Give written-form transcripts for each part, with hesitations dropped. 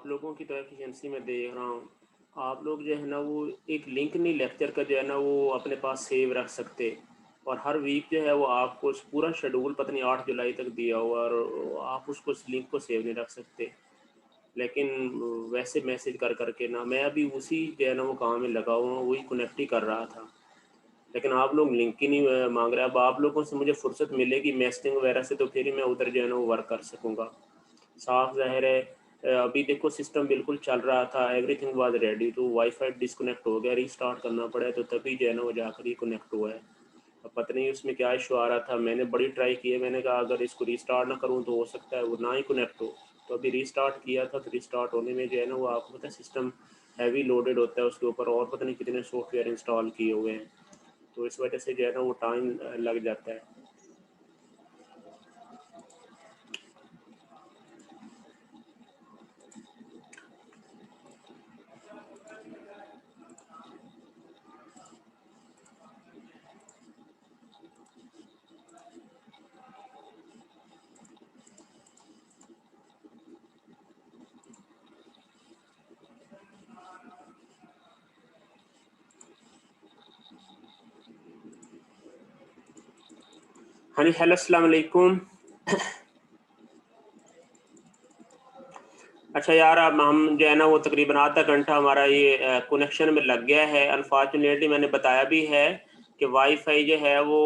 आप लोगों की तो एफिशिएंसी में देख रहा हूँ। आप लोग जो है ना वो एक लिंक नहीं लेक्चर का जो है ना वो अपने पास सेव रख सकते, और हर वीक जो है वो आपको पूरा शेड्यूल पता नहीं 8 जुलाई तक दिया हुआ, और आप उसको उस लिंक को सेव नहीं रख सकते। लेकिन वैसे मैसेज कर करके ना मैं अभी उसी जो है ना वो काम में लगा हुआ हूँ, वही कनेक्ट ही कर रहा था। लेकिन आप लोग लिंक ही नहीं मांग रहे। अब आप लोगों से मुझे फुर्सत मिलेगी मैसेजिंग वगैरह से तो फिर ही मैं उधर जो है ना वो वर्क कर सकूँगा। साफ ज़ाहिर है अभी देखो सिस्टम बिल्कुल चल रहा था, एवरीथिंग वाज रेडी, तो वाईफाई डिस्कनेक्ट हो गया, रीस्टार्ट करना पड़ा, तो तभी जो है ना वो जाकर ही कनेक्ट हुआ है। अब पता नहीं उसमें क्या इशू आ रहा था। मैंने बड़ी ट्राई की है, मैंने कहा अगर इसको रीस्टार्ट ना करूँ तो हो सकता है वो ना ही कनेक्ट हो। तो अभी रीस्टार्ट किया था, तो रीस्टार्ट होने में जो है ना वो आपको पता है सिस्टम हैवी लोडेड होता है उसके ऊपर, और पता नहीं कितने सॉफ्टवेयर इंस्टॉल किए हुए हैं, तो इस वजह से जो है ना वो टाइम लग जाता है। हाँ जी, हेलो अस्सलाम वालेकुम। अच्छा यार, अब हम जो है ना वो तकरीबन आधा घंटा हमारा ये कनेक्शन में लग गया है। अनफॉर्चुनेटली मैंने बताया भी है कि वाईफाई जो है वो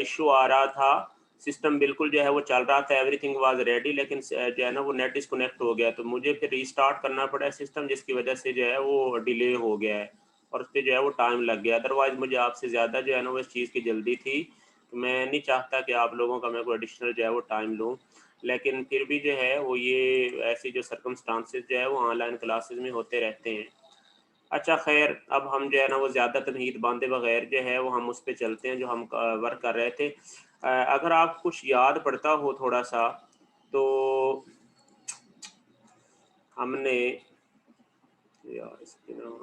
इशू आ रहा था। सिस्टम बिल्कुल जो है वो चल रहा था, एवरीथिंग वाज रेडी, लेकिन जो है ना वो नेट डिस्कनेक्ट हो गया, तो मुझे फिर रीस्टार्ट करना पड़ा सिस्टम, जिसकी वजह से जो है वो डिले हो गया है और उस पर जो है वो टाइम लग गया। अदरवाइज़ मुझे आपसे ज़्यादा जो है ना वो इस चीज़ की जल्दी थी, तो मैं नहीं चाहता कि आप लोगों का मैं कोई एडिशनल जो है वो टाइम लूँ। लेकिन फिर भी जो है वो ये ऐसी जो सर्कमस्टांसेस जो है वो ऑनलाइन क्लासेस में होते रहते हैं। अच्छा खैर, अब हम जो है ना वो ज़्यादा तमहीद बांधे बगैर जो है वो हम उस पे चलते हैं जो हम वर्क कर रहे थे। अगर आप कुछ याद पड़ता हो थोड़ा सा, तो हमने यार इसके ना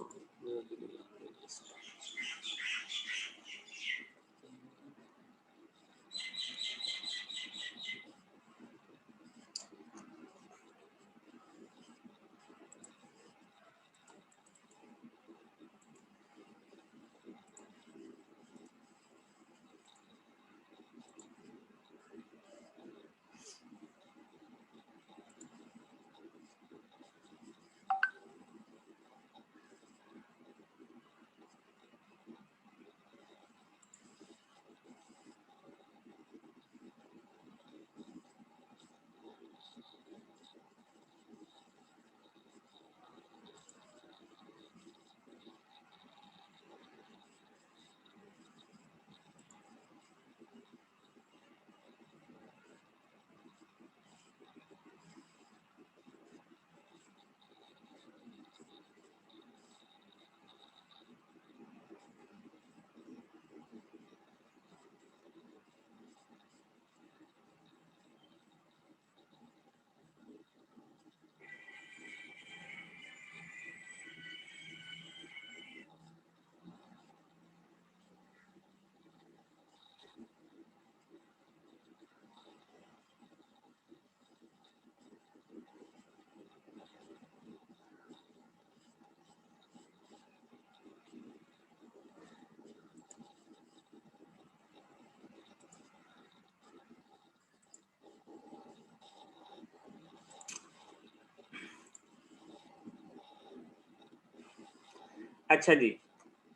अच्छा जी,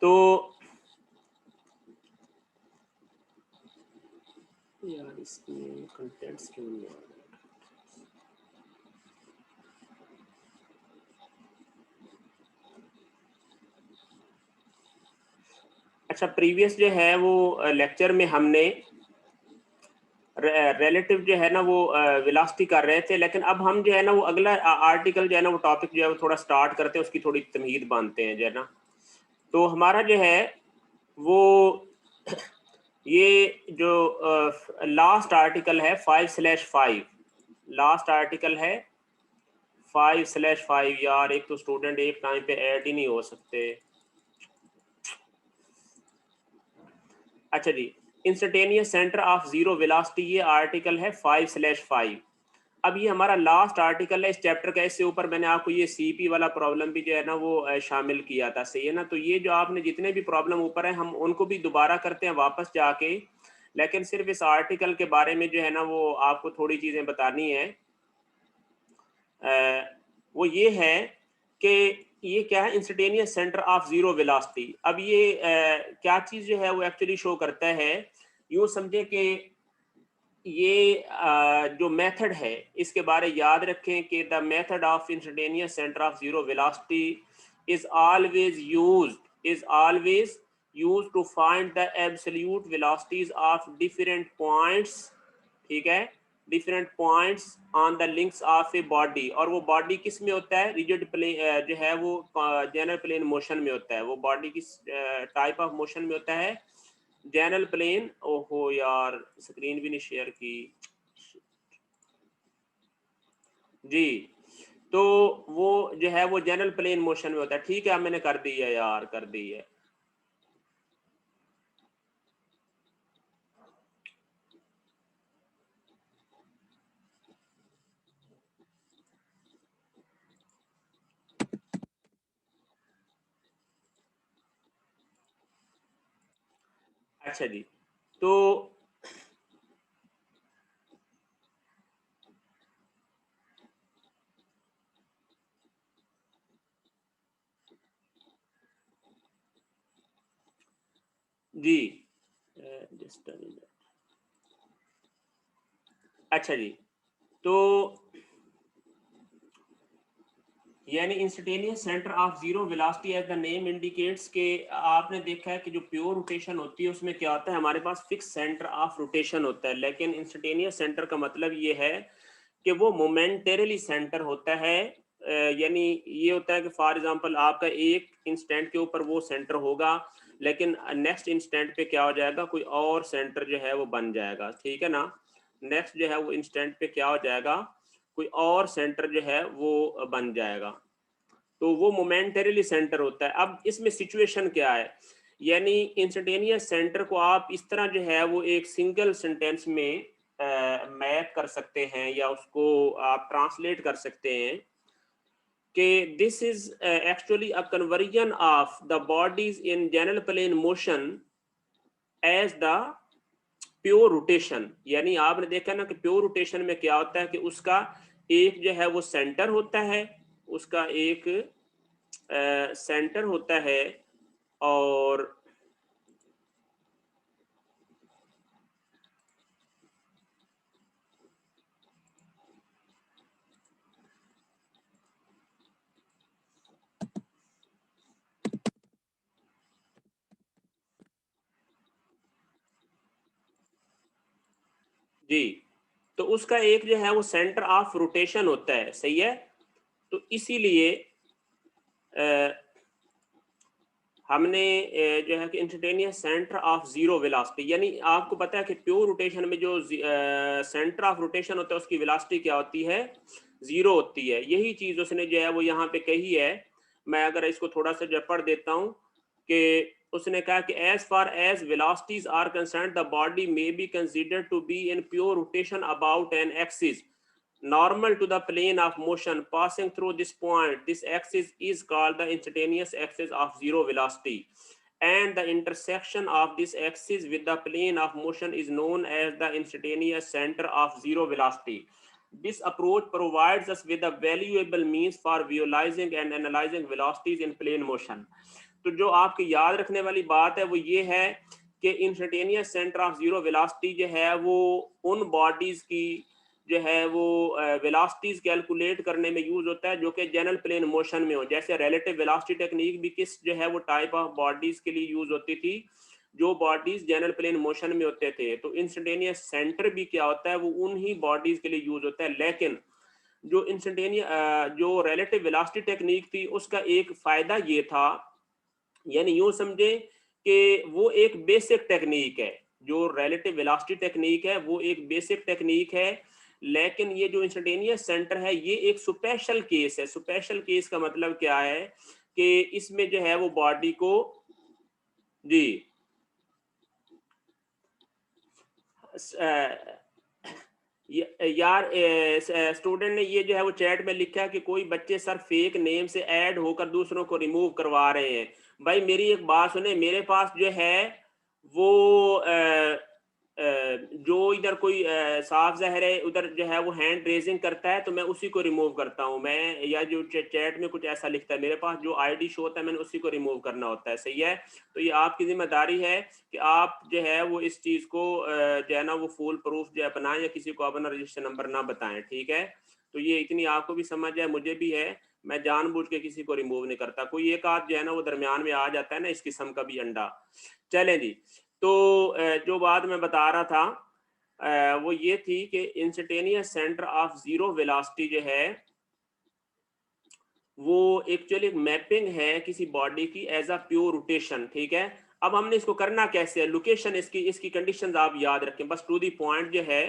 तो यार इसमें कंटेंट्स क्यों नहीं आ रहे? अच्छा, प्रीवियस जो है वो लेक्चर में हमने रिलेटिव जो है ना वो वेलोसिटी कर रहे थे, लेकिन अब हम जो है ना वो अगला आर्टिकल जो है ना वो टॉपिक जो है वो थोड़ा स्टार्ट करते हैं, उसकी थोड़ी तमहीद बांधते हैं जो है ना। तो हमारा जो है वो ये जो लास्ट आर्टिकल है 5/5, लास्ट आर्टिकल है 5/5। यार एक तो स्टूडेंट एक टाइम पे ऐड ही नहीं हो सकते। अच्छा जी, instantaneous centre of zero velocity, ये आर्टिकल है 5/5। अब ये हमारा लास्ट आर्टिकल है इस चैप्टर का, इससे ऊपर मैंने आपको ये सीपी वाला प्रॉब्लम भी जो है ना वो शामिल किया था, सही है ना। तो ये जो आपने जितने भी प्रॉब्लम ऊपर है हम उनको भी दोबारा करते हैं वापस जाके, लेकिन सिर्फ इस आर्टिकल के बारे में जो है ना वो आपको थोड़ी चीज़ें बतानी है। वो ये है कि ये क्या है, instantaneous centre of zero velocity. अब ये क्या चीज़ जो है वो एक्चुअली शो करता है, यूँ समझे कि ये जो मेथड है इसके बारे याद रखें कि the method of instantaneous centre of zero velocity is always used to find the absolute velocities of different points, ठीक है, different points on the links of a body. और वो बॉडी किस में होता है, रिजिड प्लेन जो है वो जनरल प्लेन मोशन में होता है। वो बॉडी किस टाइप ऑफ मोशन में होता है, जनरल प्लेन। ओहो यार स्क्रीन भी नहीं शेयर की जी। तो वो जो है वो जनरल प्लेन मोशन में होता है, ठीक है। अब मैंने कर दी है यार, कर दी है। अच्छा जी, तो जी just a minute। अच्छा जी, तो यानी instantaneous centre of zero velocity as the name indicates के आपने देखा है कि जो प्योर रोटेशन होती है उसमें क्या होता है, हमारे पास फिक्स सेंटर ऑफ रोटेशन होता है। लेकिन इंस्टेंटेनियस सेंटर का मतलब ये है कि वो मोमेंटरीली सेंटर होता है। यानी ये होता है कि फॉर एग्जांपल आपका एक इंस्टेंट के ऊपर वो सेंटर होगा, लेकिन नेक्स्ट इंस्टेंट पे क्या हो जाएगा, कोई और सेंटर जो है वो बन जाएगा, ठीक है ना। नेक्स्ट जो है वो इंस्टेंट पे क्या हो जाएगा, कोई और सेंटर जो है वो बन जाएगा। तो वो मोमेंटरीली सेंटर होता है। अब इसमें सिचुएशन क्या है, यानी इंस्टेंटेनियस सेंटर को आप इस तरह जो है वो एक सिंगल सेंटेंस में मैप कर सकते हैं या उसको आप ट्रांसलेट कर सकते हैं कि this is actually a conversion of the bodies in general plane motion as the pure rotation. यानी आपने देखा ना कि प्योर रोटेशन में क्या होता है कि उसका एक जो है वो सेंटर होता है, उसका एक सेंटर होता है। और जी, तो उसका एक जो है वो सेंटर ऑफ रोटेशन होता है, सही है। तो इसीलिए हमने जो है कि instantaneous centre of zero velocity, यानी आपको पता है कि प्योर रोटेशन में जो सेंटर ऑफ रोटेशन होता है उसकी वेलोसिटी क्या होती है, जीरो होती है। यही चीज उसने जो है वो यहाँ पे कही है। मैं अगर इसको थोड़ा सा जो पढ़ देता हूँ कि उसने कहा कि as far as velocities are concern the body may be considered to be in pure rotation about an axis normal to the plane of motion passing through this point. This axis is called the instantaneous axis of zero velocity, and the intersection of this axis with the plane of motion is known as the instantaneous center of zero velocity. This approach provides us with a valuable means for visualizing and analyzing velocities in plane motion. तो जो आपकी याद रखने वाली बात है वो ये है कि instantaneous centre of zero velocity जो है वो उन बॉडीज की जो है वो वेलोसिटीज कैलकुलेट करने में यूज होता है जो कि जनरल प्लेन मोशन में हो। जैसे रिलेटिव वेलोसिटी टेक्निक भी किस जो है वो टाइप ऑफ बॉडीज के लिए यूज होती थी, जो बॉडीज जनरल प्लेन मोशन में होते थे। तो इंस्टेंटेनियस सेंटर भी क्या होता है, वो उन ही बॉडीज के लिए यूज होता है। लेकिन जो इंस्टेंटेनियस जो रिलेटिव वेलोसिटी टेक्निक थी उसका एक फायदा ये था, यानी यूं समझे कि वो एक बेसिक टेक्निक है। जो रिलेटिव वेलोसिटी टेक्निक है वो एक बेसिक टेक्निक है, लेकिन ये जो इंस्टेंटेनियस सेंटर है ये एक स्पेशल केस है। स्पेशल केस का मतलब क्या है कि इसमें जो है वो बॉडी को जी यार स्टूडेंट ने ये जो है वो चैट में लिखा है कि कोई बच्चे सर फेक नेम से ऐड होकर दूसरों को रिमूव करवा रहे हैं। भाई मेरी एक बात सुने, मेरे पास जो है वो जो इधर कोई साफ ज़ाहिर है उधर जो है वो हैंड रेजिंग करता है तो मैं उसी को रिमूव करता हूँ। मैं या जो चैट में कुछ ऐसा लिखता है, मेरे पास जो आईडी शो होता है मैंने उसी को रिमूव करना होता है। सही है, तो ये आपकी जिम्मेदारी है कि आप जो है वो इस चीज़ को जो है ना वो फुल प्रूफ जो है बनाएं या किसी को अपना रजिस्टर नंबर ना बताएं। ठीक है, तो ये इतनी आपको भी समझ है, मुझे भी है। मैं जानबूझ के किसी को रिमूव नहीं करता। कोई एक आध जो है ना वो दरमियान में आ जाता है ना, इस किस्म का भी अंडा। चलें जी, तो जो बात मैं बता रहा था वो ये थी कि instantaneous centre of zero velocity जो है वो एक्चुअली एक मैपिंग है किसी बॉडी की एज अ प्योर रोटेशन। ठीक है, अब हमने इसको करना कैसे है, लोकेशन इसकी इसकी कंडीशंस आप याद रखें, बस टू दी पॉइंट जो है,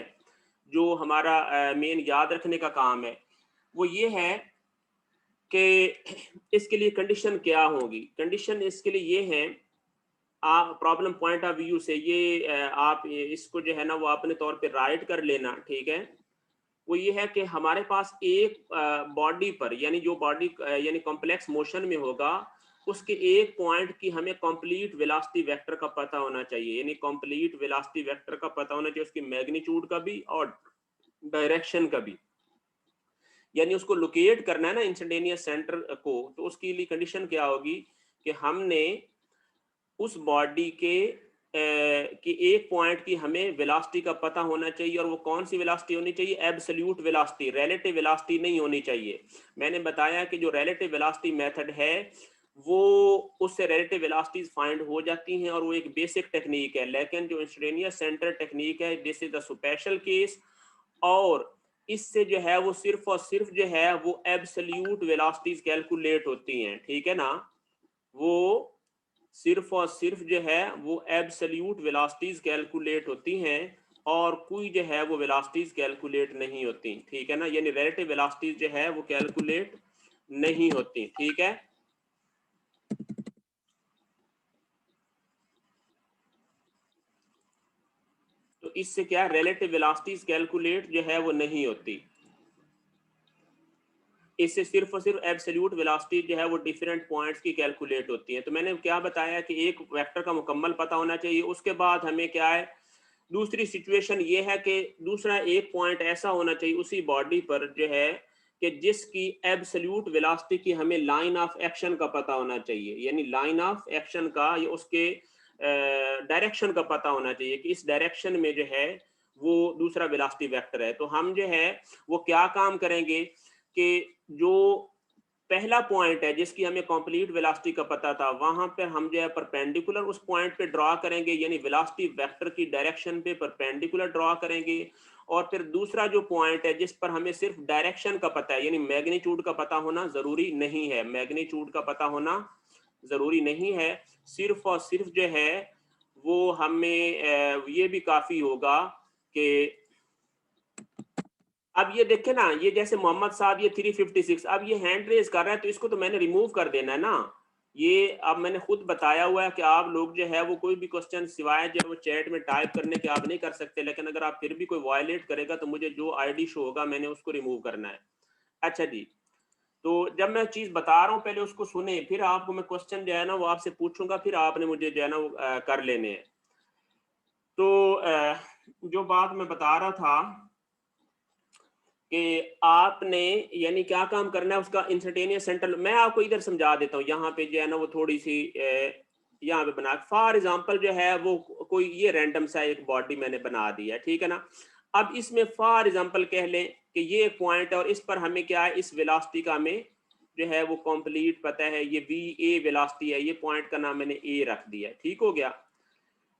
जो हमारा मेन याद रखने का काम है वो ये है कि इसके लिए कंडीशन क्या होगी। कंडीशन इसके लिए ये है, आप प्रॉब्लम पॉइंट ऑफ व्यू से ये आप इसको जो है ना वो अपने तौर पे राइट कर लेना। ठीक है, वो ये है कि हमारे पास एक बॉडी पर, यानी जो बॉडी यानी कॉम्प्लेक्स मोशन में होगा, उसके एक पॉइंट की हमें कंप्लीट वेलोसिटी वेक्टर का पता होना चाहिए। यानी कंप्लीट वेलोसिटी वेक्टर का पता होना चाहिए, उसकी मैग्नीट्यूड का भी और डायरेक्शन का भी। यानी उसको लोकेट करना है ना इंस्टेंटेनियस सेंटर को, तो उसके लिए कंडीशन क्या होगी कि हमने उस बॉडी के कि एक पॉइंट की हमें वेलोसिटी का पता होना चाहिए, और वो कौन सी वेलोसिटी होनी चाहिए, एब्सोल्यूट वेलोसिटी, रिलेटिव वेलोसिटी नहीं होनी चाहिए। मैंने बताया कि जो रिलेटिव वेलोसिटी मेथड है वो उससे रिलेटिव वेलोसिटीज फाइंड हो जाती हैं और वो एक बेसिक टेक्निक है, लेकिन जो इंस्टेंटेनियस सेंटर टेक्निक है this is the special case, और इससे जो है वो सिर्फ और सिर्फ जो है वो एब्सोल्यूट वेलोसिटीज कैलकुलेट होती हैं। ठीक है ना, वो सिर्फ और सिर्फ जो है वो एब्सोल्यूट वेलोसिटीज कैलकुलेट होती हैं और कोई जो है वो वेलोसिटीज कैलकुलेट नहीं होती। ठीक है ना, यानी रिलेटिव वेलोसिटीज जो है वो कैलकुलेट नहीं होती। ठीक है, तो इससे क्या रिलेटिव वेलोसिटीज कैलकुलेट जो है वो नहीं होती, इससे सिर्फ और सिर्फ एब्सोल्यूट वेलोसिटी जो है वो डिफरेंट पॉइंट्स की कैलकुलेट होती है। तो मैंने क्या बताया कि एक वेक्टर का मुकम्मल पता होना चाहिए, उसके बाद हमें क्या है, दूसरी सिचुएशन ये है कि दूसरा एक पॉइंट ऐसा होना चाहिए उसी बॉडी पर जो है कि जिसकी एब्सोल्यूट वेलोसिटी की हमें लाइन ऑफ एक्शन का पता होना चाहिए। यानी लाइन ऑफ एक्शन का या उसके डायरेक्शन का पता होना चाहिए कि इस डायरेक्शन में जो है वो दूसरा वेलोसिटी वेक्टर है। तो हम जो है वो क्या काम करेंगे कि जो पहला पॉइंट है जिसकी हमें कंप्लीट वेलोसिटी का पता था, वहां पर हम जो है परपेंडिकुलर उस पॉइंट पे ड्रॉ करेंगे, यानी वेलोसिटी वेक्टर की डायरेक्शन पे परपेंडिकुलर ड्रॉ करेंगे। और फिर दूसरा जो पॉइंट है जिस पर हमें सिर्फ डायरेक्शन का पता है, यानी मैग्नीट्यूड का पता होना जरूरी नहीं है, मैग्नीट्यूड का पता होना जरूरी नहीं है, सिर्फ और सिर्फ जो है वो हमें ये भी काफी होगा कि अब ये देखे ना, ये जैसे मोहम्मद साहब ये 356 अब ये हैंड रेज कर रहा है, तो इसको तो मैंने रिमूव कर देना है ना। ये अब मैंने खुद बताया हुआ है कि आप लोग जो है वो कोई भी क्वेश्चन सिवाय जो वो चैट में टाइप करने के आप नहीं कर सकते, लेकिन अगर आप फिर भी कोई वायलेट करेगा तो मुझे जो आईडी शो होगा मैंने उसको रिमूव करना है। अच्छा जी, तो जब मैं चीज बता रहा हूँ पहले उसको सुने, फिर आपको मैं क्वेश्चन जो है ना वो आपसे पूछूंगा, फिर आपने मुझे जो है ना वो कर लेने हैं। तो जो बात मैं बता रहा था कि आपने यानी क्या काम करना है उसका इंस्टेंटेनियस सेंटर, मैं आपको इधर समझा देता हूँ। यहाँ पे जो है ना वो थोड़ी सी यहाँ पे बना, फॉर एग्जांपल जो है वो कोई ये रैंडम सा एक बॉडी मैंने बना दी है। ठीक है ना, अब इसमें फॉर एग्जांपल कह लें कि ये एक पॉइंट है और इस पर हमें क्या है, इस वेलोसिटी का हमें जो है वो कंप्लीट पता है, ये वी ए वेलोसिटी है, ये पॉइंट का नाम मैंने ए रख दिया। ठीक हो गया,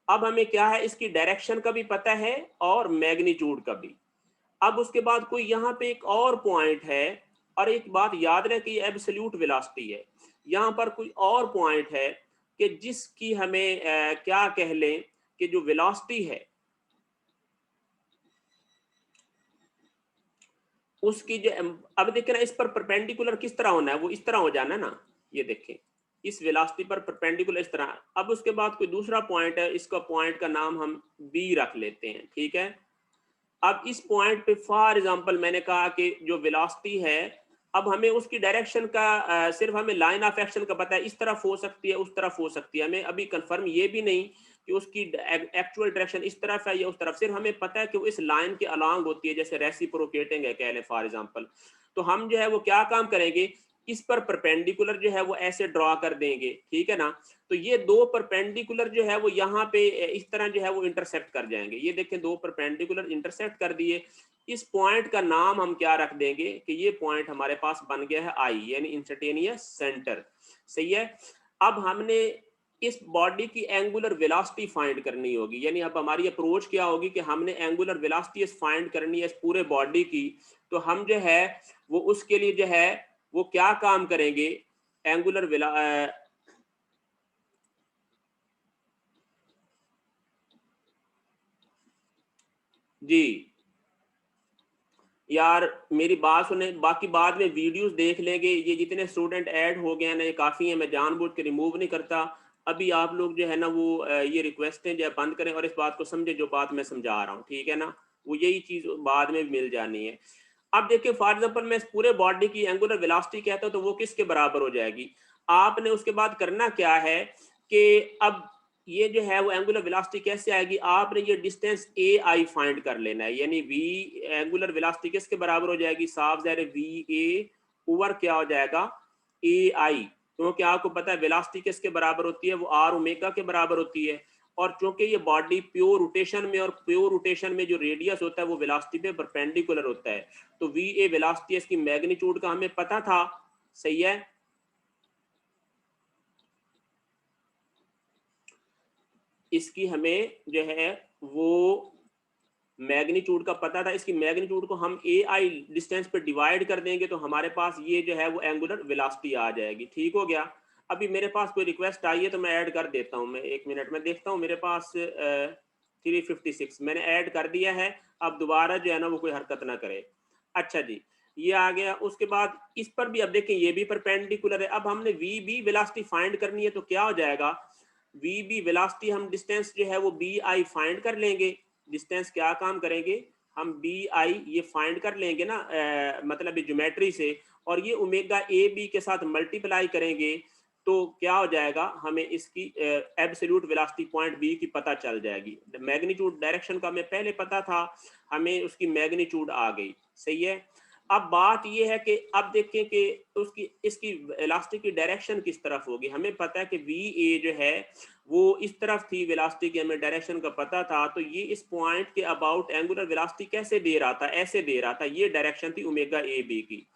अब हमें क्या है, इसकी डायरेक्शन का भी पता है और मैग्नीट्यूड का भी। अब उसके बाद कोई यहाँ पे एक और पॉइंट है, और एक बात याद रहे कि ये एब्सोल्यूट वेलोसिटी है, यहाँ पर कोई और पॉइंट है कि जिसकी हमें क्या कह लें कि जो वेलोसिटी है उसकी जो अब देखें ना, इस पर परपेंडिकुलर किस तरह होना है, वो इस तरह हो जाना है ना, ये देखें इस वेलोसिटी पर परपेंडिकुलर इस तरह। अब उसके बाद कोई दूसरा पॉइंट है, इसका पॉइंट का नाम हम बी रख लेते हैं। ठीक है, अब इस पॉइंट पे फॉर एग्जांपल मैंने कहा कि जो वेलोसिटी है, अब हमें उसकी डायरेक्शन का सिर्फ हमें लाइन ऑफ एक्शन का पता है, इस तरफ हो सकती है, उस तरफ हो सकती है। हमें अभी कंफर्म ये भी नहीं कि उसकी एक्चुअल डायरेक्शन इस तरफ है या उस तरफ, सिर्फ हमें पता है कि वो इस लाइन के अलोंग होती है, जैसे रेसिप्रोकेटिंग है कह लें फॉर एग्जांपल। तो हम जो है वो क्या काम करेंगे, इस पर परपेंडिकुलर जो है वो ऐसे ड्रॉ कर देंगे, ठीक है ना। तो ये दो परपेंडिकुलर जो है वो यहाँ पे इस तरह जो है वो इंटरसेक्ट कर जाएंगे। ये देखें, दो परपेंडिकुलर इंटरसेक्ट कर दिए। इस पॉइंट का नाम हम क्या रख देंगे कि ये पॉइंट हमारे पास बन गया है आई, यानी इंस्टेंटेनियस सेंटर। सही है। अब हमने इस बॉडी की एंगुलर वेलोसिटी फाइंड करनी होगी, यानी अब हमारी अप्रोच क्या होगी कि हमने एंगुलर वेलोसिटी फाइंड करनी है इस पूरे बॉडी की। तो हम जो है वो उसके लिए जो है वो क्या काम करेंगे, एंगुलर जी यार मेरी बात सुने, बाकी बाद में वीडियोस देख लेंगे। ये जितने स्टूडेंट ऐड हो गए हैं ना ये काफ़ी है, मैं जानबूझ के रिमूव नहीं करता। अभी आप लोग जो है ना वो ये रिक्वेस्टें जो है बंद करें और इस बात को समझे जो बात मैं समझा रहा हूँ, ठीक है ना। वो यही चीज़ बाद में मिल जानी है। अब देखिए फॉर एग्जांपल मैं इस पूरे बॉडी की एंगुलर वेलोसिटी कहता हूँ तो वो किसके बराबर हो जाएगी। आपने उसके बाद करना क्या है कि अब ये जो है वो एंगुलर वेलोसिटी कैसे आएगी, आपने ये डिस्टेंस ए आई फाइंड कर लेना है, यानी वी एंगुलर वेलोसिटी किसके बराबर हो जाएगी, साफ ज़ाहिर वी ए ओवर क्या हो जाएगा ए आई। क्योंकि आपको पता है वेलोसिटी किसके बराबर होती है, वो आर ओमेगा के बराबर होती है। और चूंकि ये बॉडी प्योर रोटेशन में, और प्योर रोटेशन में जो रेडियस होता है वो वेलोसिटी पे परपेंडिकुलर होता है, तो वी ए वेलोसिटी इसकी मैग्नीट्यूड का हमें पता था। सही है। इसकी हमें जो है वो मैग्नीट्यूड का पता था, इसकी मैग्नीट्यूड को हम ए आई डिस्टेंस पे डिवाइड कर देंगे तो हमारे पास ये जो है वो एंगुलर वेलोसिटी आ जाएगी। ठीक हो गया। अभी मेरे पास कोई रिक्वेस्ट आई है तो मैं ऐड कर देता हूँ, मैं एक मिनट में देखता हूँ। मेरे पास 356 मैंने ऐड कर दिया है। अब दोबारा जो है ना वो कोई हरकत ना करे। अच्छा जी, ये आ गया। उसके बाद इस पर भी अब देखें ये भी परपेंडिकुलर है। अब हमने वी बी वेलोसिटी फाइंड करनी है तो क्या हो जाएगा, वी बी वेलोसिटी हम डिस्टेंस जो है वो बी आई फाइंड कर लेंगे। डिस्टेंस क्या काम करेंगे, हम बी आई ये फाइंड कर लेंगे ना, मतलब ज्योमेट्री से, और ये ओमेगा ए बी के साथ मल्टीप्लाई करेंगे तो क्या हो जाएगा, हमें इसकी एब्सोल्यूट वेलोसिटी पॉइंट बी की पता चल जाएगी। मैग्नीट्यूड डायरेक्शन का हमें पहले पता था, हमें उसकी मैग्नीट्यूड आ गई। सही है। अब बात यह है कि अब देखें कि उसकी इसकी वेलोसिटी की डायरेक्शन किस तरफ होगी। हमें पता है कि वी ए जो है वो इस तरफ थी, वेलोसिटी की हमें डायरेक्शन का पता था। तो ये इस पॉइंट के अबाउट एंगुलर वेलोसिटी कैसे दे रहा था, ऐसे दे रहा था। ये डायरेक्शन थी ओमेगा ए बी की।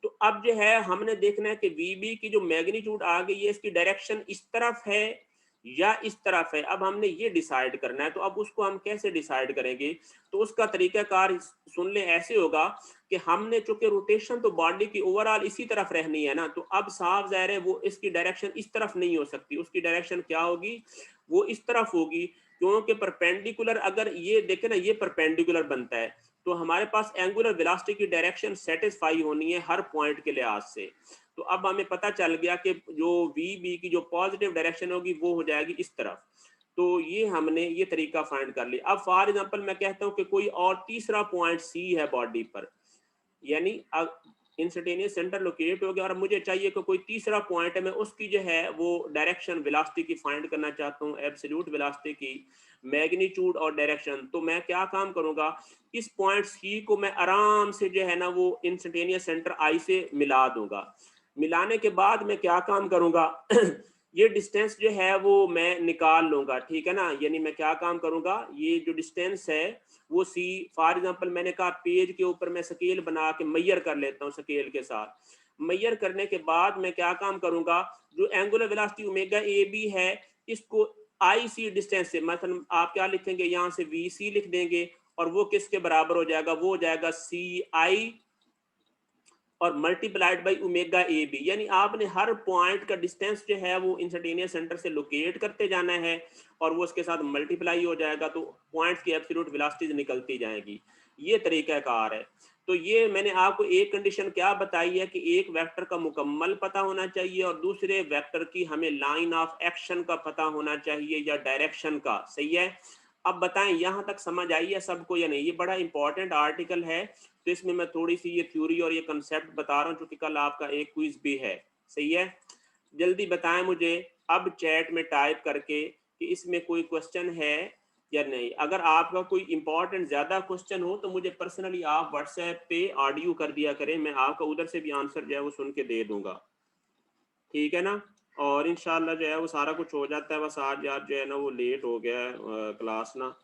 तो अब जो है हमने देखना है कि वी बी की जो मैग्नीट्यूड आ गई है इसकी डायरेक्शन इस तरफ है या इस तरफ है। अब हमने ये डिसाइड करना है। तो अब उसको हम कैसे डिसाइड करेंगे, तो उसका तरीकाकार सुन ले, ऐसे होगा कि हमने चूंकि रोटेशन तो बॉडी की ओवरऑल इसी तरफ रहनी है ना, तो अब साफ जाहिर है वो इसकी डायरेक्शन इस तरफ नहीं हो सकती। उसकी डायरेक्शन क्या होगी, वो इस तरफ होगी। क्योंकि परपेंडिकुलर, अगर ये देखे ना ये परपेंडिकुलर बनता है तो हमारे पास एंगुलर वेलोसिटी की डायरेक्शन सेटिस्फाई होनी है हर पॉइंट के लिहाज से। तो अब हमें पता चल गया कि जो वी बी की जो पॉजिटिव डायरेक्शन होगी वो हो जाएगी इस तरफ। तो ये हमने ये तरीका फाइंड कर लिया। अब फॉर एग्जांपल मैं कहता हूँ कि कोई और तीसरा पॉइंट सी है बॉडी पर, यानी इंस्टेंटेनियस सेंटर लोकेट हो गया और मुझे चाहिए कि कोई तीसरा पॉइंट है, मैं उसकी जो है वो डायरेक्शन वेलोसिटी की फाइंड करना चाहता हूँ, एब्सोल्यूट वेलोसिटी की मैग्नीट्यूड और डायरेक्शन। तो मैं क्या काम करूंगा, इस पॉइंट सी को मैं आराम से जो है ना वो इंस्टेंटेनियस सेंटर आई से मिला दूंगा। मिलाने के बाद मैं क्या काम करूंगा ये डिस्टेंस जो है वो मैं निकाल लूंगा, ठीक है ना। यानी मैं क्या काम करूंगा, ये जो डिस्टेंस है वो सी, फॉर एग्जांपल मैंने कहा पेज के ऊपर मैं स्केल बना के मैयर कर लेता हूँ स्केल के साथ। मैयर करने के बाद मैं क्या काम करूंगा, जो angular velocity omega A B है इसको आई सी डिस्टेंस से, मतलब आप क्या लिखेंगे यहाँ से वी सी लिख देंगे, और वो किसके बराबर हो जाएगा, वो हो जाएगा सी आई और multiplied by omega A B. यानी आपने हर पॉइंट का डिस्टेंस जो है वो इंस्टेंटेनियस सेंटर से लोकेट करते जाना है और वो उसके साथ मल्टीप्लाई हो जाएगा, तो पॉइंट्स की एब्सोल्यूट वेलोसिटीज निकलती जाएंगी। ये तरीका कार है। तो ये मैंने आपको एक कंडीशन क्या बताई है कि एक वेक्टर का मुकम्मल पता होना चाहिए और दूसरे वेक्टर की हमें लाइन ऑफ एक्शन का पता होना चाहिए या डायरेक्शन का। सही है। अब बताएं यहाँ तक समझ आई है सबको या नहीं? ये बड़ा इंपॉर्टेंट आर्टिकल है, तो इसमें मैं थोड़ी सी ये थ्योरी और ये कंसेप्ट बता रहा हूँ, क्योंकि कल आपका एक क्विज भी है। सही है, जल्दी बताएं मुझे अब चैट में टाइप करके कि इसमें कोई क्वेश्चन है या नहीं। अगर आपका कोई इंपॉर्टेंट ज्यादा क्वेश्चन हो तो मुझे पर्सनली आप व्हाट्सएप पे ऑडियो कर दिया करें, मैं आपका उधर से भी आंसर जो है वो सुन के दे दूंगा, ठीक है ना। और इंशाल्लाह जो है वो सारा कुछ हो जाता है, बस आज जो है ना वो लेट हो गया है क्लास ना।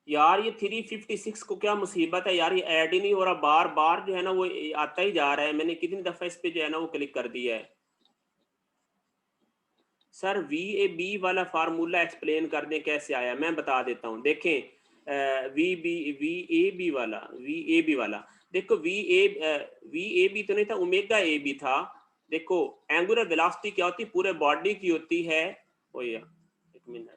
यार ये 356 को क्या मुसीबत है यार, ये ऐड ही नहीं हो रहा, बार बार जो है ना वो आता ही जा रहा है। मैंने कितनी दफा इस पे जो है ना वो क्लिक कर दिया है। सर VAB वाला फार्मूला एक्सप्लेन कर दें कैसे आया, मैं बता देता हूँ। देखें VAB वाला देखो, VAB तो नहीं था, ओमेगा AB था। देखो एंगुलर वेलोसिटी क्या होती है, पूरे बॉडी की होती है। ओ या एक मिनट,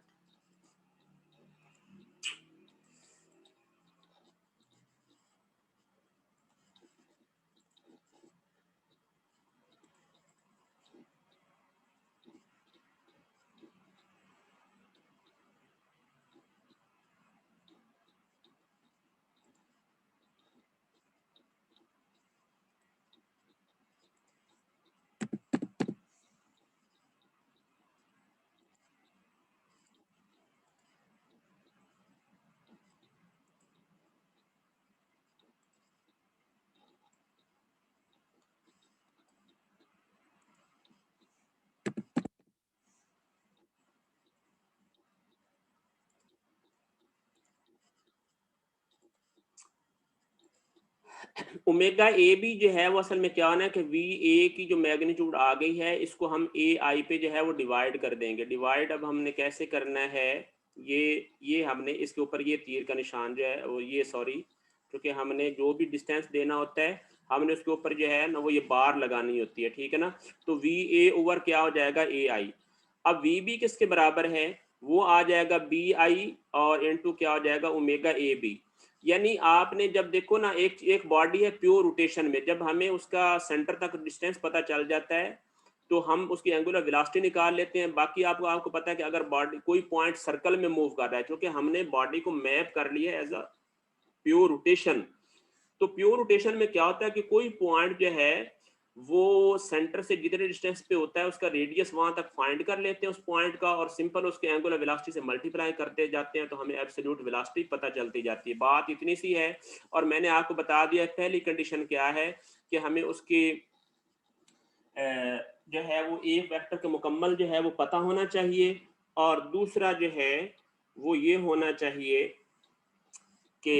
ओमेगा ए बी जो है वो असल में क्या होना है कि वी ए की जो मैग्नीट्यूड आ गई है, इसको हम ए आई पे जो है वो डिवाइड कर देंगे। डिवाइड अब हमने कैसे करना है, ये हमने इसके ऊपर ये तीर का निशान जो है वो ये सॉरी, क्योंकि हमने जो भी डिस्टेंस देना होता है हमने उसके ऊपर जो है ना वो ये बार लगानी होती है, ठीक है ना। तो वी ए ओवर क्या हो जाएगा ए आई। अब वी बी किसके बराबर है, वो आ जाएगा बी आई और इनटू क्या हो जाएगा ओमेगा ए बी। यानी आपने जब देखो ना एक एक बॉडी है प्योर रोटेशन में, जब हमें उसका सेंटर तक डिस्टेंस पता चल जाता है तो हम उसकी एंगुलर वेलोसिटी निकाल लेते हैं। बाकी आपको पता है कि अगर बॉडी कोई पॉइंट सर्कल में मूव कर रहा है, क्योंकि हमने बॉडी को मैप कर लिया एज अ प्योर रोटेशन। तो प्योर रोटेशन में क्या होता है कि कोई पॉइंट जो है वो सेंटर से जितने डिस्टेंस पे होता है उसका रेडियस वहां तक फाइंड कर लेते हैं उस पॉइंट का, और सिंपल उसके एंगुलर वेलोसिटी से मल्टीप्लाई करते जाते हैं, तो हमें एब्सोल्यूट वेलोसिटी पता चलती जाती है। बात इतनी सी है। और मैंने आपको बता दिया पहली कंडीशन क्या है कि हमें उसकी जो है वो एक वेक्टर के मुकम्मल जो है वो पता होना चाहिए, और दूसरा जो है वो ये होना चाहिए कि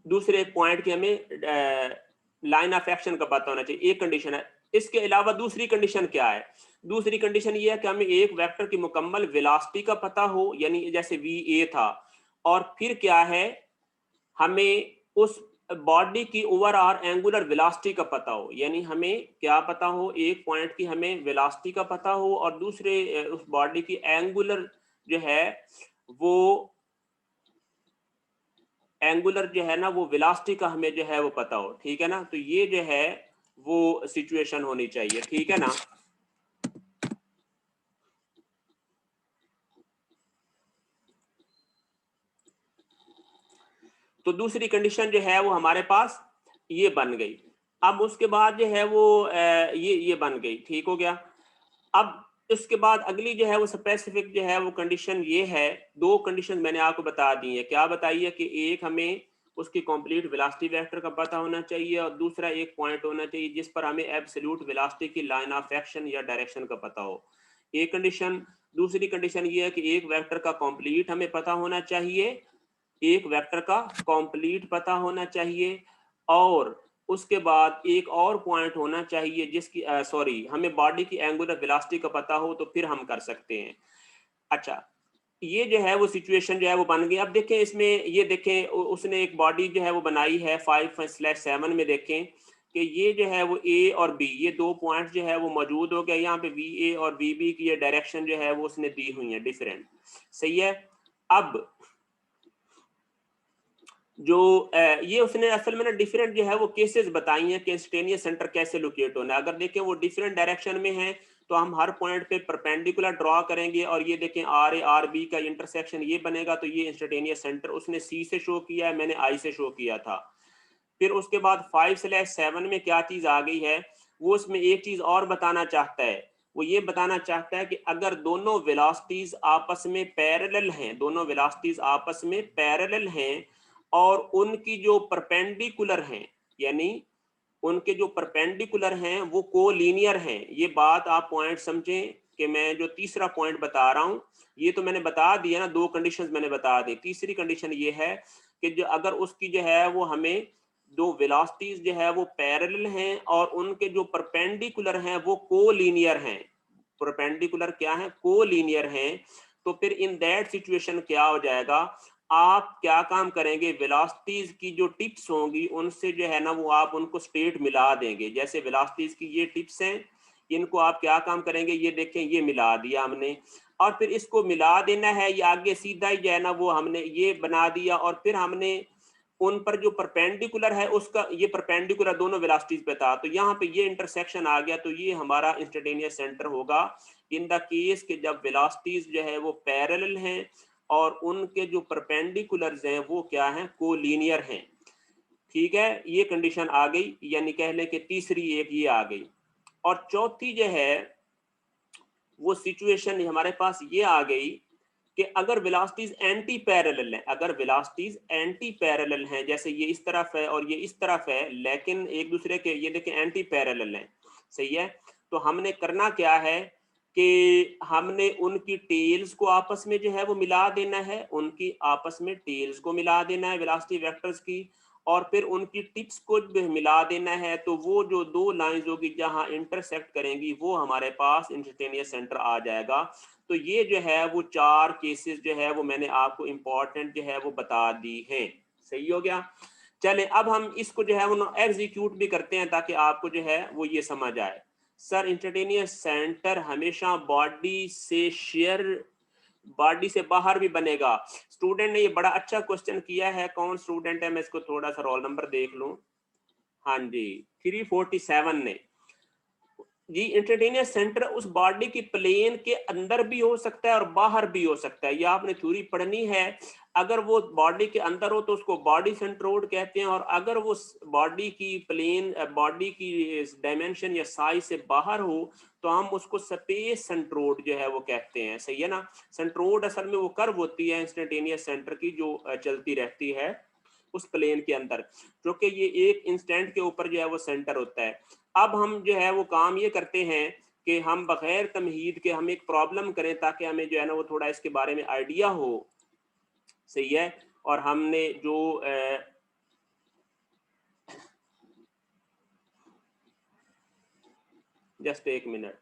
दूसरे एक पॉइंट की हमें लाइन ऑफ एक्शन का पता होना चाहिए, एक कंडीशन है। इसके अलावा दूसरी कंडीशन क्या है, दूसरी कंडीशन ये है कि हमें एक वेक्टर की मुकम्मल वेलोसिटी का पता हो, यानी जैसे वी ए था, और फिर क्या है हमें उस बॉडी की ओवरऑल एंगुलर वेलोसिटी का पता हो, यानी हमें क्या पता हो, एक पॉइंट की हमें वेलोसिटी का पता हो और दूसरे उस बॉडी की एंगुलर जो है वो एंगुलर जो है ना वो वेलोसिटी का हमें जो है वो पता हो, ठीक है ना। तो ये जो है वो सिचुएशन होनी चाहिए, ठीक है ना। तो दूसरी कंडीशन जो है वो हमारे पास ये बन गई। अब उसके बाद जो है वो ये बन गई, ठीक हो गया। अब इसके बाद अगली जो है वो स्पेसिफिक जो है वो कंडीशन ये है, दो कंडीशन मैंने आपको बता दी है। क्या बताइए कि एक हमें उसकी कंप्लीट वेलोसिटी वेक्टर का पता होना चाहिए, और दूसरा एक पॉइंट होना चाहिए जिस पर हमें एब्सोल्यूट वेलोसिटी की लाइन ऑफ एक्शन या डायरेक्शन का पता हो, एक कंडीशन। दूसरी कंडीशन ये है कि एक वेक्टर का कंप्लीट हमें पता होना चाहिए, एक वेक्टर का कंप्लीट पता होना चाहिए, और उसके बाद एक और पॉइंट होना चाहिए जिसकी सॉरी, हमें बॉडी की एंगुलर वेलोसिटी का पता हो तो फिर हम कर सकते हैं। अच्छा, ये जो है वो सिचुएशन जो है वो बन गई। अब देखें इसमें, ये देखें उसने एक बॉडी जो है वो बनाई है 5/7 में। देखें कि ये जो है वो ए और बी, ये दो पॉइंट जो है वो मौजूद हो गए। यहाँ पे वी ए और वी बी की ये डायरेक्शन जो है वो उसने दी हुई है डिफरेंट। सही है। अब जो ये उसने असल में ना डिफरेंट जो है वो केसेस बताई हैं कि इंस्टेनियस सेंटर कैसे लोकेट होना है। अगर देखें वो डिफरेंट डायरेक्शन में है तो हम हर पॉइंट पे परपेंडिकुलर ड्रॉ करेंगे और ये देखें आर ए आर बी का इंटरसेक्शन ये बनेगा, तो ये इंस्टेनियस सेंटर उसने सी से शो किया है, मैंने आई से शो किया था। फिर उसके बाद 5/7 में क्या चीज आ गई है, वो उसमें एक चीज और बताना चाहता है। वो ये बताना चाहता है कि अगर दोनों वेलोसिटीज आपस में पैरेलल हैं, दोनों वेलोसिटीज आपस में पैरेलल हैं और उनकी जो परपेंडिकुलर हैं, यानी उनके जो परपेंडिकुलर हैं वो कोलिनियर हैं। ये बात आप पॉइंट समझें कि मैं जो तीसरा पॉइंट बता रहा हूं, ये तो मैंने बता दिया ना, दो कंडीशंस मैंने बता दी। तीसरी कंडीशन ये है कि जो अगर उसकी जो है वो हमें दो वेलोसिटीज जो है वो पैरेलल हैं और उनके जो परपेंडिकुलर हैं वो कोलिनियर हैं। परपेंडिकुलर क्या है? कोलिनियर हैं। तो फिर इन दैट सिचुएशन क्या हो जाएगा, आप क्या काम करेंगे, वेलोसिटीज की जो टिप्स होंगी उनसे जो है ना वो आप उनको स्ट्रेट मिला देंगे। जैसे वेलोसिटीज की ये टिप्स हैं, इनको आप क्या काम करेंगे, ये देखें ये मिला दिया हमने, और फिर इसको मिला देना है, ये आगे सीधा ही जो है ना वो हमने ये बना दिया, और फिर हमने उन पर जो परपेंडिकुलर है उसका, ये परपेंडिकुलर दोनों वेलोसिटीज पे था तो यहाँ पे ये इंटरसेक्शन आ गया, तो ये हमारा इंस्टेंटेनियस सेंटर होगा इन द केस के जब वेलोसिटीज जो है वो पैरेलल हैं और उनके जो परपेंडिकुलर्स हैं वो क्या हैं, कोलिनियर हैं। ठीक है, ये कंडीशन आ गई, यानी कह लें कि तीसरी एक ये आ गई। और चौथी जो है वो सिचुएशन हमारे पास ये आ गई कि अगर वेलोसिटीज एंटी पैरेलल हैं, अगर वेलोसिटीज एंटी पैरेलल हैं, जैसे ये इस तरफ है और ये इस तरफ है, लेकिन एक दूसरे के, ये देखें एंटी पैरेलल हैं, सही है, तो हमने करना क्या है कि हमने उनकी टेल्स को आपस में जो है वो मिला देना है, उनकी आपस में टेल्स को मिला देना है वेलोसिटी वेक्टर्स की, और फिर उनकी टिप्स को भी मिला देना है। तो वो जो दो लाइंस होगी जहां इंटरसेक्ट करेंगी वो हमारे पास इंस्टेंटेनियस सेंटर आ जाएगा। तो ये जो है वो चार केसेस जो है वो मैंने आपको इंपॉर्टेंट जो है वो बता दी हैं। सही हो गया। चले अब हम इसको जो है वो एग्जीक्यूट भी करते हैं ताकि आपको जो है वो ये समझ आए। सर इंस्टेंटेनियस सेंटर हमेशा बॉडी से शेयर, बॉडी से बाहर भी बनेगा। स्टूडेंट ने ये बड़ा अच्छा क्वेश्चन किया है, कौन स्टूडेंट है, मैं इसको थोड़ा सा रोल नंबर देख लूं। हाँ जी, 347 ने जी। इंस्टेंटेनियस सेंटर उस बॉडी की प्लेन के अंदर भी हो सकता है और बाहर भी हो सकता है, ये आपने थ्योरी पढ़नी है। अगर वो बॉडी के अंदर हो तो उसको बॉडी सेंट्रोइड कहते हैं, और अगर वो बॉडी की प्लेन, बॉडी की डायमेंशन या साइज से बाहर हो तो हम उसको स्पेस सेंट्रोइड जो है वो कहते हैं। सही है ना। सेंट्रोइड असल में वो कर्व होती है इंस्टेंटेनियस सेंटर की जो चलती रहती है उस प्लेन के अंदर, क्योंकि ये एक इंस्टेंट के ऊपर जो है वो सेंटर होता है। अब हम जो है वो काम ये करते हैं कि हम बगैर तमहीद के हम एक प्रॉब्लम करें ताकि हमें जो है ना वो थोड़ा इसके बारे में आइडिया हो। सही है। और हमने जो जस्ट एक मिनट,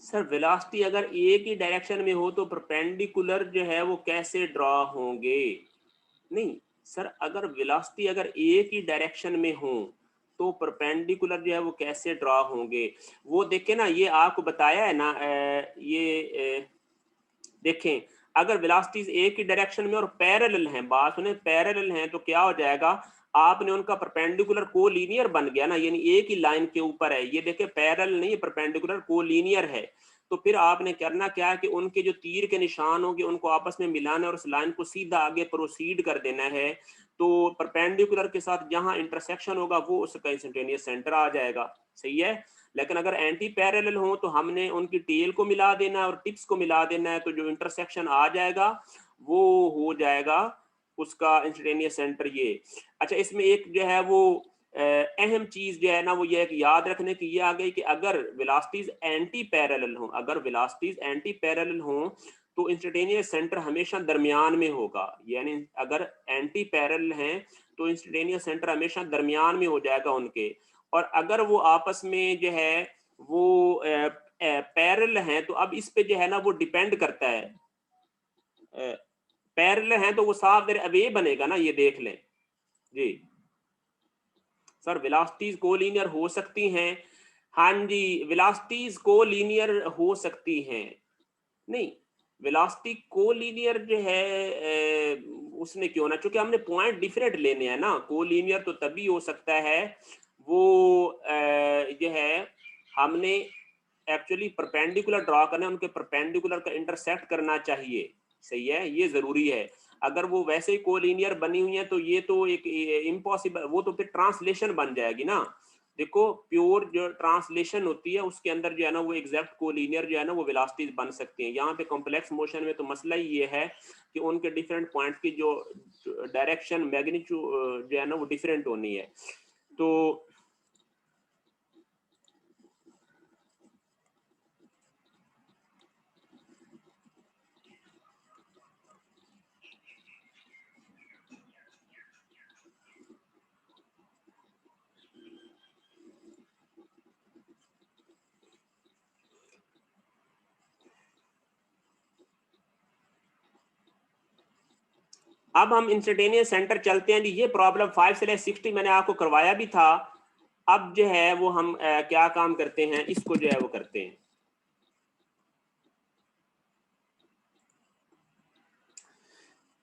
सर वेलोसिटी अगर एक ही डायरेक्शन में हो तो परपेंडिकुलर जो है वो कैसे ड्रॉ होंगे? नहीं, सर अगर वेलोसिटी अगर एक ही डायरेक्शन में हो तो परपेंडिकुलर जो है वो कैसे ड्रॉ होंगे? वो देखें ना, ये आपको बताया है ना, देखें अगर वेलोसिटीज एक ही डायरेक्शन में और पैरेलल हैं, बात सुने, पैरेलल हैं तो क्या हो जाएगा, आपने उनका परपेंडिकुलर कोलिनियर बन गया ना, यानी एक ही लाइन के ऊपर है। ये देखें पैरेलल नहीं है, परपेंडिकुलर कोलिनियर है। तो फिर आपने करना क्या है कि उनके जो तीर के निशान होंगे उनको आपस में मिलाना है और उस लाइन को सीधा आगे प्रोसीड कर देना है। तो परपेंडिकुलर के साथ जहां इंटरसेक्शन होगा वो उसका इंस्टेंटेनियस सेंटर आ जाएगा। सही है। लेकिन अगर एंटी पैरेलल हो तो हमने उनकी टेल को मिला देना है और टिप्स को मिला देना है, तो जो इंटरसेक्शन आ जाएगा वो हो जाएगा उसका इंस्टेंटेनियस सेंटर ये। अच्छा, इसमें एक जो है वो अहम चीज जो है ना वो ये एक याद रखने की ये आ गई कि अगर वेलोसिटीज एंटी पैरेलल हो, अगर वेलोसिटीज एंटी पैरेलल हो तो इंस्टेंटेनियस सेंटर हमेशा दरमियान में होगा। यानी अगर एंटी पैरेलल हैं तो इंस्टेंटेनियस सेंटर हमेशा दरमियान में हो जाएगा उनके। और अगर वो आपस में जो है वो पैरेलल हैं तो अब इस पे जो है ना वो डिपेंड करता है। पैरेलल हैं तो वो साफ अवे बनेगा ना, ये देख लें जी। सर वेलोसिटीज कोलिनियर हो सकती हैं, हाँ जी, वेलोसिटीज कोलिनियर हो सकती हैं। नहीं, वेलोसिटी कोलिनियर जो है उसने क्यों ना, क्योंकि हमने पॉइंट डिफरेंट लेने हैं ना। कोलिनियर तो तभी हो सकता है वो जो है हमने एक्चुअली परपेंडिकुलर ड्रॉ करना है, उनके परपेंडिकुलर का इंटरसेक्ट करना चाहिए। सही है, ये जरूरी है। अगर वो वैसे ही कोलिनियर बनी हुई है तो ये तो एक इम्पॉसिबल, वो तो फिर ट्रांसलेशन बन जाएगी ना। देखो प्योर जो ट्रांसलेशन होती है उसके अंदर जो है ना वो एग्जैक्ट कोलिनियर जो है ना वो वेलोसिटीज बन सकती हैं। यहाँ पे कॉम्प्लेक्स मोशन में तो मसला ही ये है कि उनके डिफरेंट पॉइंट की जो डायरेक्शन मैग्नीट्यूड जो है ना वो डिफरेंट होनी है। तो अब हम इंस्टेंटेनियस सेंटर चलते हैं जी। ये प्रॉब्लम 5/60 मैंने आपको करवाया भी था। अब जो है वो हम क्या काम करते हैं, इसको जो है वो करते हैं।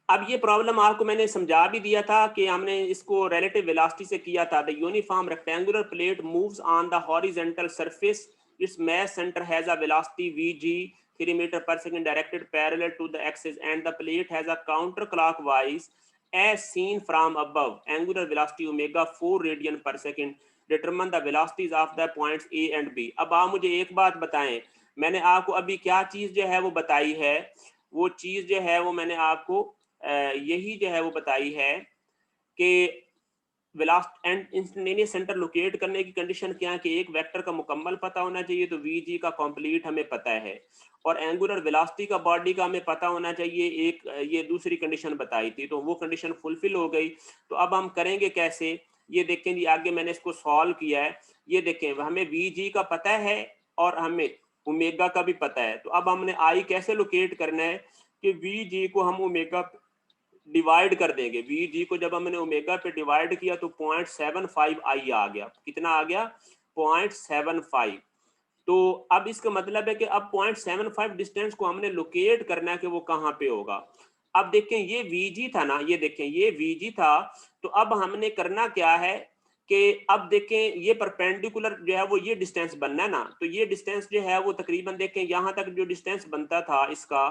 अब ये प्रॉब्लम आपको मैंने समझा भी दिया था कि हमने इसको रिलेटिव वेलोसिटी से किया था। The uniform rectangular plate moves on the horizontal surface, its mass centre has a velocity vg 3 metre per second directed parallel to the axis and the plate has a counter clockwise as seen from above angular velocity omega 4 radian per second, determine the velocities of the points a and b। अब आप मुझे एक बात बताएं, मैंने आपको अभी क्या चीज जो है वो बताई है, वो चीज जो है वो मैंने आपको यही जो है वो बताई है कि velocity and instantaneous centre locate करने की कंडीशन क्या है कि एक वेक्टर का मुकम्मल पता होना चाहिए, तो वीजी का कंप्लीट हमें पता है, और एंगुलर वेलोसिटी का बॉडी का हमें पता होना चाहिए। एक ये दूसरी कंडीशन बताई थी, तो वो कंडीशन फुलफिल हो गई। तो अब हम करेंगे कैसे, ये देखें जी, आगे मैंने इसको सॉल्व किया है। ये देखें हमें वीजी का पता है और हमें ओमेगा का भी पता है। तो अब हमने आई कैसे लोकेट करना है कि वीजी को हम ओमेगा डिवाइड कर देंगे। वी जी को जब हमने ओमेगा पे डिवाइड किया तो 0.75 आई आ गया। कितना आ गया? 0.75। तो अब इसका मतलब है कि अब 0.75 डिस्टेंस को हमने लोकेट करना है कि वो कहाँ पे होगा। अब देखें ये वीजी था ना, ये देखें ये वीजी था। तो अब हमने करना क्या है कि अब देखें ये परपेंडिकुलर जो है वो ये डिस्टेंस बनना है ना, तो ये डिस्टेंस जो है वो तकरीबन देखें यहाँ तक जो डिस्टेंस बनता था इसका,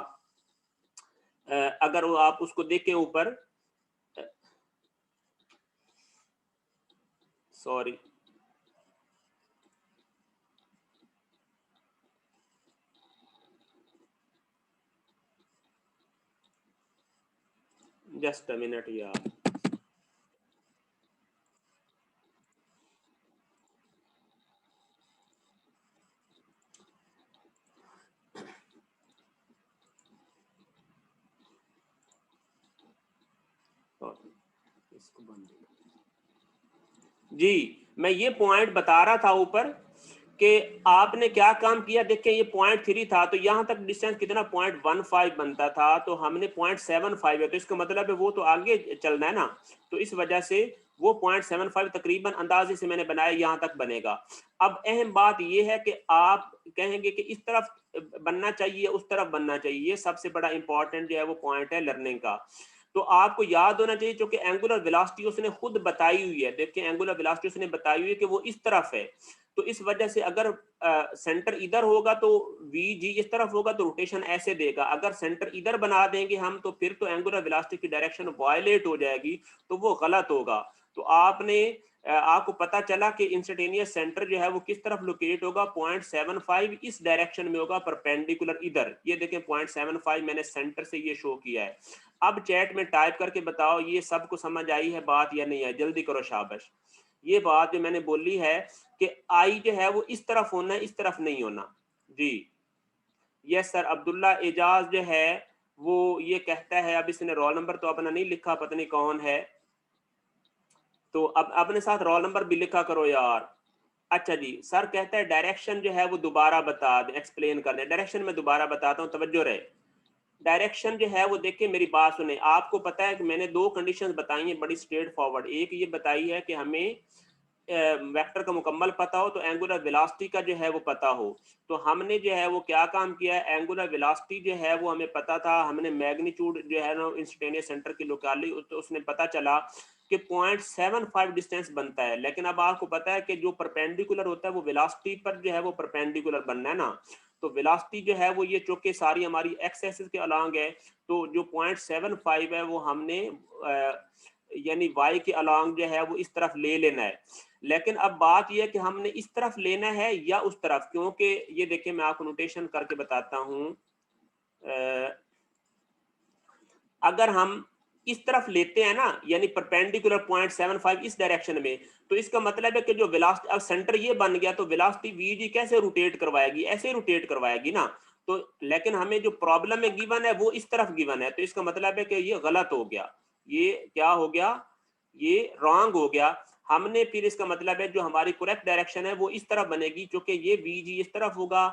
अगर वो आप उसको देखें ऊपर, सॉरी जस्ट अ मिनट यार। इसको बंद जी, मैं ये पॉइंट बता रहा था ऊपर कि आपने क्या काम किया, देखें ये 0.3 था तो यहाँ तक डिस्टेंस कितना 0.15 बनता था, तो हमने 0.75 है, तो इसका मतलब है वो तो आगे चलना है ना, तो इस वजह से वो 0.75 तकरीबन अंदाजे से मैंने बनाया यहाँ तक बनेगा। अब अहम बात ये है कि आप कहेंगे कि इस तरफ बनना चाहिए उस तरफ बनना चाहिए, ये सबसे बड़ा इंपॉर्टेंट जो है वो पॉइंट है लर्निंग का। तो आपको याद होना चाहिए क्योंकि एंगुलर वेलोसिटी उसने खुद बताई हुई है, देखिए एंगुलर वेलोसिटी उसने बताई हुई है कि वो इस तरफ है, तो इस वजह से अगर सेंटर इधर होगा तो वी जी इस तरफ होगा तो रोटेशन ऐसे देगा, अगर सेंटर इधर बना देंगे हम तो फिर तो एंगुलर वेलोसिटी की डायरेक्शन वायलेट हो जाएगी, तो वो गलत होगा। तो आपको पता चला कि इंस्टेंटेनियस सेंटर जो है वो किस तरफ लोकेट होगा, 0.75 इस डायरेक्शन में होगा परपेंडिकुलर इधर, ये देखें 0.75 मैंने सेंटर से ये शो किया है। अब चैट में टाइप करके बताओ ये सबको समझ आई है बात या नहीं आई, जल्दी करो शाबाश। ये बात जो मैंने बोली है कि आई जो है वो इस तरफ होना है, इस तरफ नहीं होना। जी यस सर, अब्दुल्ला एजाज जो है वो ये कहता है, अब इसने रोल नंबर तो अपना नहीं लिखा, पता नहीं कौन है, तो अब अपने साथ रोल नंबर भी लिखा करो यार। अच्छा जी, सर कहता है डायरेक्शन जो है वो दोबारा बता दें, एक्सप्लेन कर दें। डायरेक्शन में दोबारा बताता हूँ, तवज्जो रहे। डायरेक्शन जो है वो देखिए मेरी बात सुने, आपको पता है कि मैंने दो कंडीशंस बताई हैं बड़ी स्ट्रेट फॉरवर्ड। एक ये बताई है कि हमें वेक्टर का मुकम्मल पता हो, तो एंगुलर वेलोसिटी का जो है वो पता हो। तो हमने जो है वो क्या काम किया है, एंगुलर वेलोसिटी जो है वो हमें पता था, हमने मैग्नीट्यूड जो है ना इंस्टेंटेनियस सेंटर की लोकेलिटी, तो उसने पता चला कि 0.75 डिस्टेंस बनता है। लेकिन अब आपको पता है कि जो परपेंडिकुलर होता है वो वेलोसिटी पर जो है वो परपेंडिकुलर बनना है ना, तो वेलोसिटी जो है वो ये चूंकि सारी हमारी एक्स एक्सिस के अलोंग है, तो जो 0.75 है वो हमने यानी वाई के अलोंग जो है वो इस तरफ ले लेना है। लेकिन अब बात यह है कि हमने इस तरफ लेना है या उस तरफ, क्योंकि ये देखिए मैं आपको नोटेशन करके बताता हूं, अगर हम इस तरफ लेते हैं ना यानी परपेंडिकुलर 0.75 इस डायरेक्शन में, तो इसका मतलब है कि जो वेलोसिटी, अब सेंटर ये बन गया तो वेलोसिटी वी जी कैसे रोटेट करवाएगी, ऐसे रोटेट करवाएगी ना। तो लेकिन हमें जो प्रॉब्लम में गिवन है वो इस तरफ गिवन है, तो इसका मतलब है कि ये गलत हो गया, ये क्या हो गया, ये रॉन्ग हो गया। हमने फिर इसका मतलब है जो हमारी करेक्ट डायरेक्शन है वो इस तरफ बनेगी, क्योंकि ये वी जी इस तरफ होगा,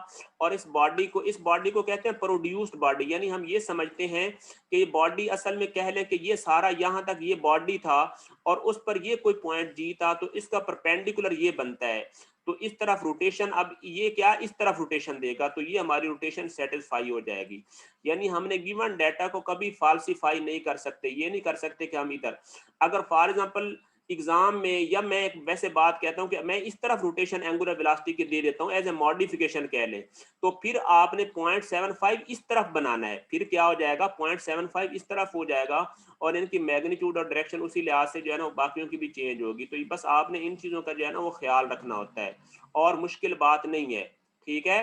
और इस बॉडी को कहते हैं प्रोड्यूस्ड बॉडी, यानी हम ये समझते हैं कि ये बॉडी असल में कह लें कि ये सारा यहाँ तक ये बॉडी था और उस पर ये कोई पॉइंट जी था, तो इसका परपेंडिकुलर ये बनता है, तो इस तरफ रोटेशन, अब ये क्या इस तरफ रोटेशन देगा, तो ये हमारी रोटेशन सेटिस्फाई हो जाएगी। यानी हमने गिवन डाटा को कभी फाल्सिफाई नहीं कर सकते, ये नहीं कर सकते कि हम इधर, अगर फॉर एग्जांपल एग्जाम में, या मैं वैसे बात कहता हूं कि मैं इस तरफ रोटेशन एंगुलर वेलोसिटी के दे देता हूं एज ए मॉडिफिकेशन कह लें, तो फिर आपने 0.75 इस तरफ बनाना है, फिर क्या हो जाएगा 0.75 इस तरफ हो जाएगा, और इनकी मैग्नीट्यूड और डायरेक्शन उसी लिहाज से जो है ना बाकियों की भी चेंज होगी। तो बस आपने इन चीजों का जो है ना वो ख्याल रखना होता है, और मुश्किल बात नहीं है, ठीक है।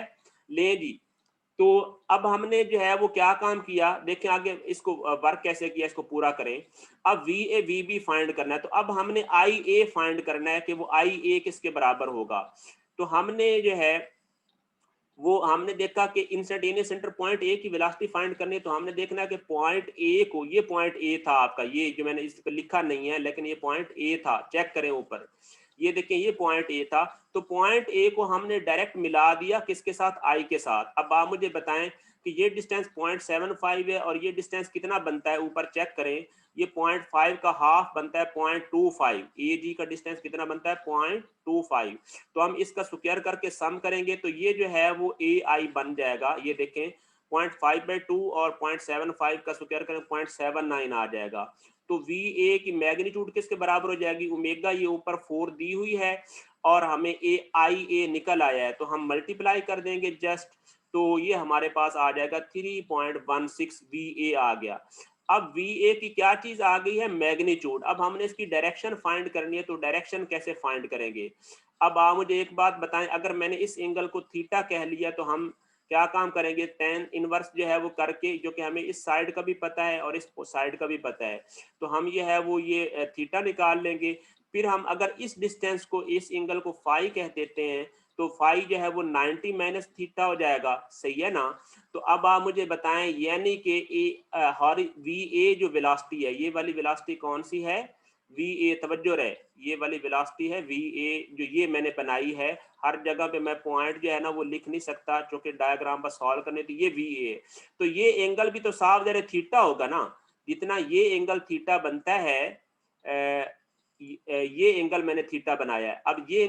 ले जी, तो अब हमने जो है वो क्या काम किया, देखें आगे इसको वर्क कैसे किया, इसको पूरा करें। अब V A V B find करना है, तो अब हमने आई ए फाइंड करना है कि वो आई ए किसके बराबर होगा। तो हमने जो है वो हमने देखा कि इंस्टेंटेनियस सेंटर पॉइंट ए की वेलोसिटी फाइंड करनी है, तो हमने देखना है कि पॉइंट ए को, ये पॉइंट ए था आपका, ये जो मैंने इस पर लिखा नहीं है लेकिन ये पॉइंट ए था, चेक करें ऊपर, ये देखें ये पॉइंट ए था, तो पॉइंट ए को हमने डायरेक्ट मिला दिया किसके साथ, आई के साथ। अब आप मुझे बताएं कि ये डिस्टेंस 0.75 है और ये डिस्टेंस कितना बनता है, ऊपर चेक करें, ये 0.5 का हाफ बनता है 0.25, ए जी का डिस्टेंस कितना बनता है 0.25, तो हम इसका स्क्वायर करके सम करेंगे तो ये जो है वो ए आई बन जाएगा, ये देखें 0.5/2 और 0.75 का स्क्वायर करें 0.79 आ जाएगा। तो वी ए की मैग्नीट्यूड किसके बराबर हो जाएगी, ओमेगा, ये ऊपर 4 दी हुई है और हमें ए आई ए निकल आया है, तो हम मल्टीप्लाई कर देंगे जस्ट, तो ये हमारे पास आ जाएगा 3.16 वी ए आ गया। अब वी ए की क्या चीज आ गई है, मैग्नीट्यूड। अब हमने इसकी डायरेक्शन फाइंड करनी है, तो डायरेक्शन कैसे फाइंड करेंगे। अब आप मुझे एक बात बताएं, अगर मैंने इस एंगल को थीटा कह लिया तो हम क्या काम करेंगे, टेन इनवर्स जो है वो करके, जो कि हमें इस साइड का भी पता है और इस साइड का भी पता है, तो हम ये है वो ये थीटा निकाल लेंगे। फिर हम अगर इस डिस्टेंस को, इस एंगल को फाई कह देते हैं, तो फाई जो है वो 90 माइनस थीटा हो जाएगा, सही है ना। तो अब आप मुझे बताएं, यानी कि वी ए जो वेलोसिटी है, ये वाली वेलोसिटी कौन सी है, VA तवज्जो रहे, ये वाली वेलोसिटी है VA जो ये मैंने बनाई है। हर जगह पे मैं पॉइंट जो है ना वो लिख नहीं सकता क्योंकि डायग्राम बस सॉल्व करने, तो ये VA है। तो ये एंगल भी तो साफ ज़रा थीटा होगा ना, जितना ये एंगल थीटा बनता है ये एंगल मैंने थीटा बनाया है। अब ये